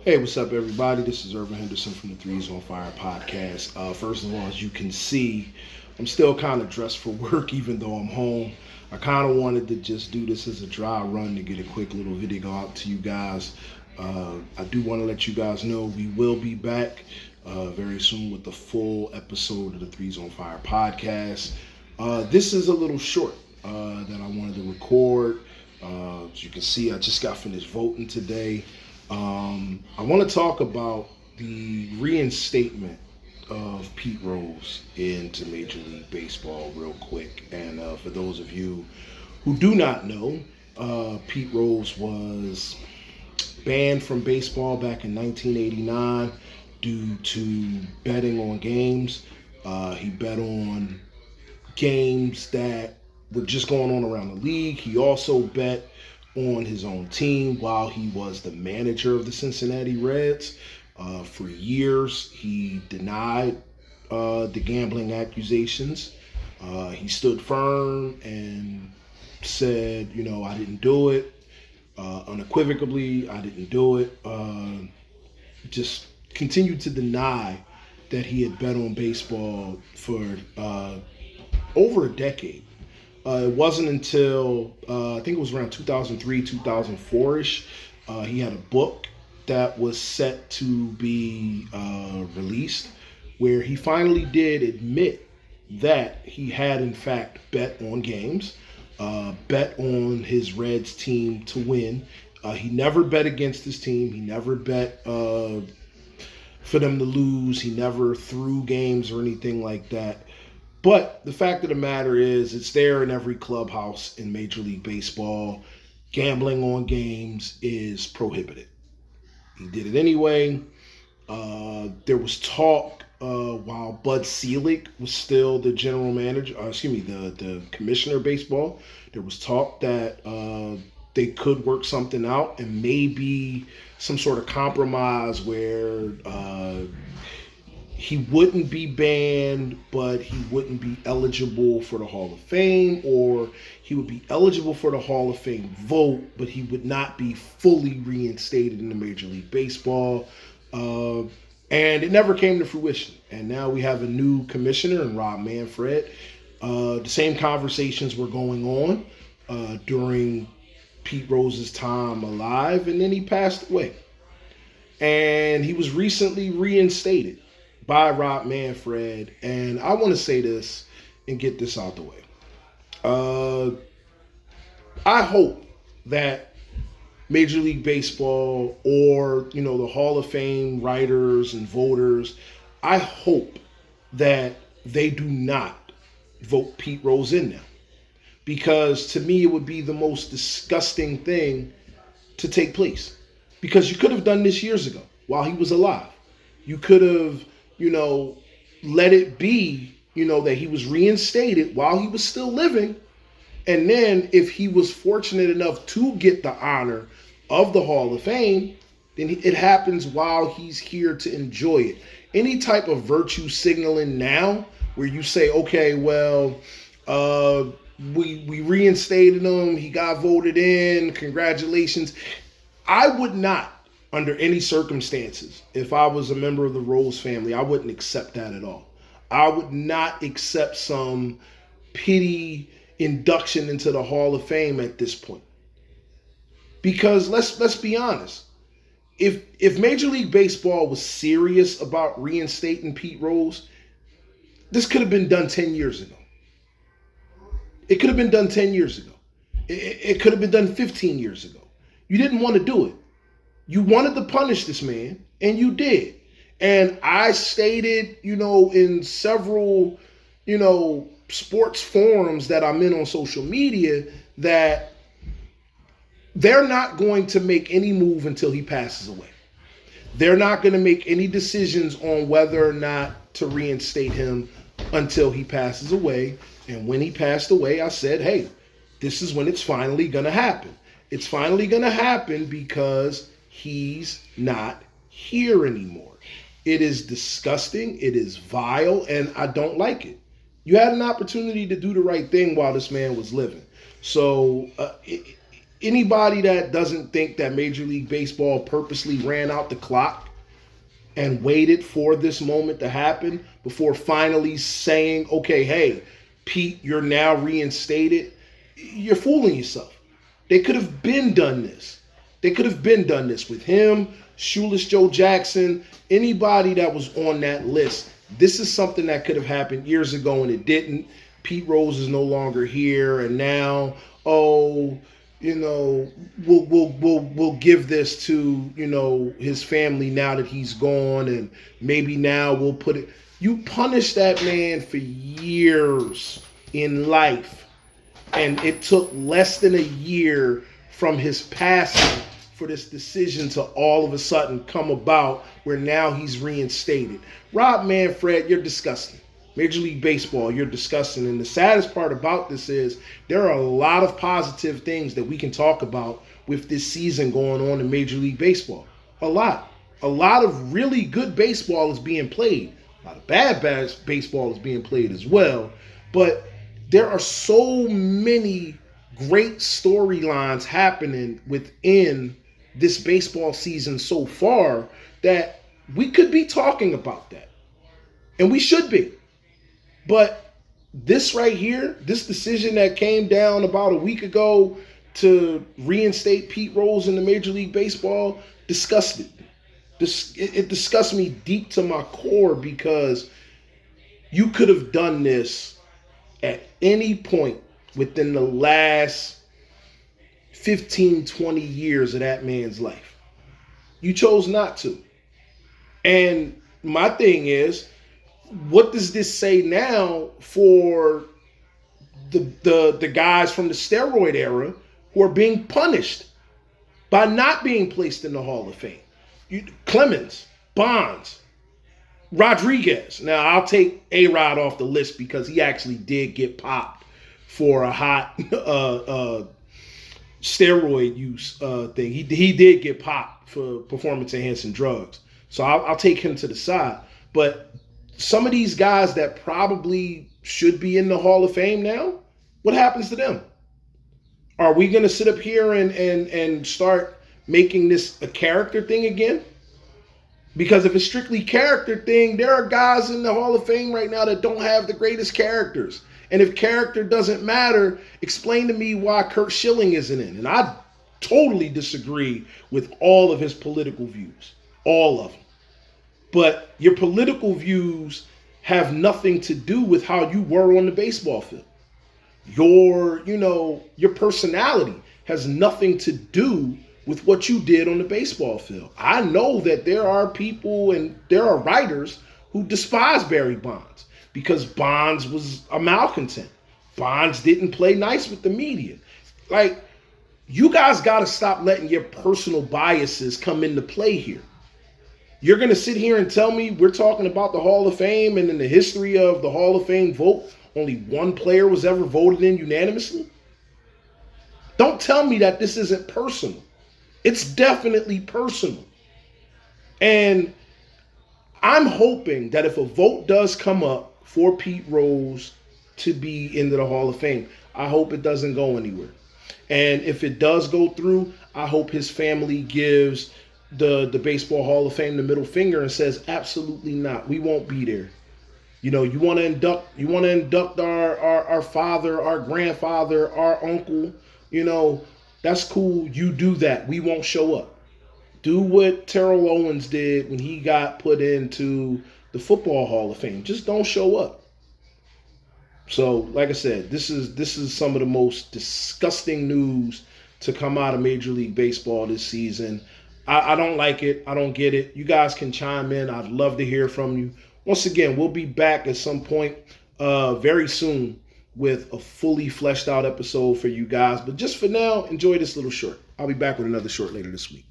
Hey, what's up, everybody? This is Irvin Henderson from the Threes on Fire podcast. First of all, as you can see, I'm still kind of dressed for work, even though I'm home. I kind of wanted to just do this as a dry run to get a quick little video out to you guys. I do want to let you guys know we will be back very soon with the full episode of the Threes on Fire podcast. This is a little short that I wanted to record. As you can see, I just got finished voting today. I want to talk about the reinstatement of Pete Rose into Major League Baseball real quick. And for those of you who do not know, Pete Rose was banned from baseball back in 1989 due to betting on games. He bet on games that were just going on around the league. He also bet on his own team while he was the manager of the Cincinnati Reds. For years, he denied the gambling accusations. He stood firm and said, I didn't do it. Unequivocally, I didn't do it. Just continued to deny that he had bet on baseball for over a decade. It wasn't until, I think it was around 2003, 2004-ish, he had a book that was set to be released where he finally did admit that he had, in fact, bet on games, bet on his Reds team to win. He never bet against his team. He never bet for them to lose. He never threw games or anything like that. But the fact of the matter is, it's there in every clubhouse in Major League Baseball. Gambling on games is prohibited. He did it anyway. There was talk while Bud Selig was still the general manager, the commissioner of baseball. There was talk that they could work something out and maybe some sort of compromise where he wouldn't be banned, but he wouldn't be eligible for the Hall of Fame, or he would be eligible for the Hall of Fame vote, but he would not be fully reinstated into Major League Baseball. And it never came to fruition. And now we have a new commissioner in Rob Manfred. The same conversations were going on during Pete Rose's time alive, and then he passed away. And he was recently reinstated by Rob Manfred, and I want to say this and get this out the way. I hope that Major League Baseball or, the Hall of Fame writers and voters, I hope that they do not vote Pete Rose in now. Because to me, it would be the most disgusting thing to take place. Because you could have done this years ago while he was alive. You could have let it be, that he was reinstated while he was still living. And then if he was fortunate enough to get the honor of the Hall of Fame, then it happens while he's here to enjoy it. Any type of virtue signaling now where you say, okay, well, we reinstated him, he got voted in, congratulations. I would not, under any circumstances, if I was a member of the Rose family, I wouldn't accept that at all. I would not accept some pity induction into the Hall of Fame at this point. Because let's be honest. If Major League Baseball was serious about reinstating Pete Rose, this could have been done 10 years ago. It could have been done 10 years ago. It could have been done 15 years ago. You didn't want to do it. You wanted to punish this man, and you did. And I stated, in several, sports forums that I'm in on social media that they're not going to make any move until he passes away. They're not going to make any decisions on whether or not to reinstate him until he passes away. And when he passed away, I said, hey, this is when it's finally going to happen. It's finally going to happen because he's not here anymore. It is disgusting. It is vile, and I don't like it. You had an opportunity to do the right thing while this man was living. So Anybody that doesn't think that Major League Baseball purposely ran out the clock and waited for this moment to happen before finally saying, okay, hey, Pete, you're now reinstated, you're fooling yourself. They could have been done this. They could have been done this with him, Shoeless Joe Jackson, anybody that was on that list. This is something that could have happened years ago and it didn't. Pete Rose is no longer here, and now, oh, we'll give this to his family now that he's gone, and maybe now we'll put it. You punish that man for years in life, and it took less than a year from his passing for this decision to all of a sudden come about where now he's reinstated. Rob Manfred, you're disgusting. Major League Baseball, you're disgusting. And the saddest part about this is there are a lot of positive things that we can talk about with this season going on in Major League Baseball. A lot. A lot of really good baseball is being played. A lot of bad baseball is being played as well. But there are so many great storylines happening within this baseball season so far that we could be talking about that. And we should be. But this right here, this decision that came down about a week ago to reinstate Pete Rose in the Major League Baseball disgusted me. It disgusts me deep to my core because you could have done this at any point within the last 15, 20 years of that man's life. You chose not to. And my thing is, what does this say now for the guys from the steroid era who are being punished by not being placed in the Hall of Fame? Clemens, Bonds, Rodriguez. Now, I'll take A-Rod off the list because he actually did get popped for a hot steroid use thing. He did get popped for performance-enhancing drugs. So I'll take him to the side. But some of these guys that probably should be in the Hall of Fame now, what happens to them? Are we going to sit up here and start making this a character thing again? Because if it's strictly character thing, there are guys in the Hall of Fame right now that don't have the greatest characters. And if character doesn't matter, explain to me why Curt Schilling isn't in. And I totally disagree with all of his political views. All of them. But your political views have nothing to do with how you were on the baseball field. Your personality has nothing to do with what you did on the baseball field. I know that there are people and there are writers who despise Barry Bonds because Bonds was a malcontent. Bonds didn't play nice with the media. Like, you guys got to stop letting your personal biases come into play here. You're going to sit here and tell me we're talking about the Hall of Fame, and in the history of the Hall of Fame vote, only one player was ever voted in unanimously? Don't tell me that this isn't personal. It's definitely personal. And I'm hoping that if a vote does come up for Pete Rose to be into the Hall of Fame, I hope it doesn't go anywhere. And if it does go through, I hope his family gives the Baseball Hall of Fame the middle finger and says, absolutely not. We won't be there. You want to induct our father, our grandfather, our uncle, that's cool. You do that. We won't show up. Do what Terrell Owens did when he got put into the Football Hall of Fame. Just don't show up. So, like I said, this is some of the most disgusting news to come out of Major League Baseball this season. I don't like it. I don't get it. You guys can chime in. I'd love to hear from you. Once again, we'll be back at some point very soon with a fully fleshed out episode for you guys. But just for now, enjoy this little short. I'll be back with another short later this week.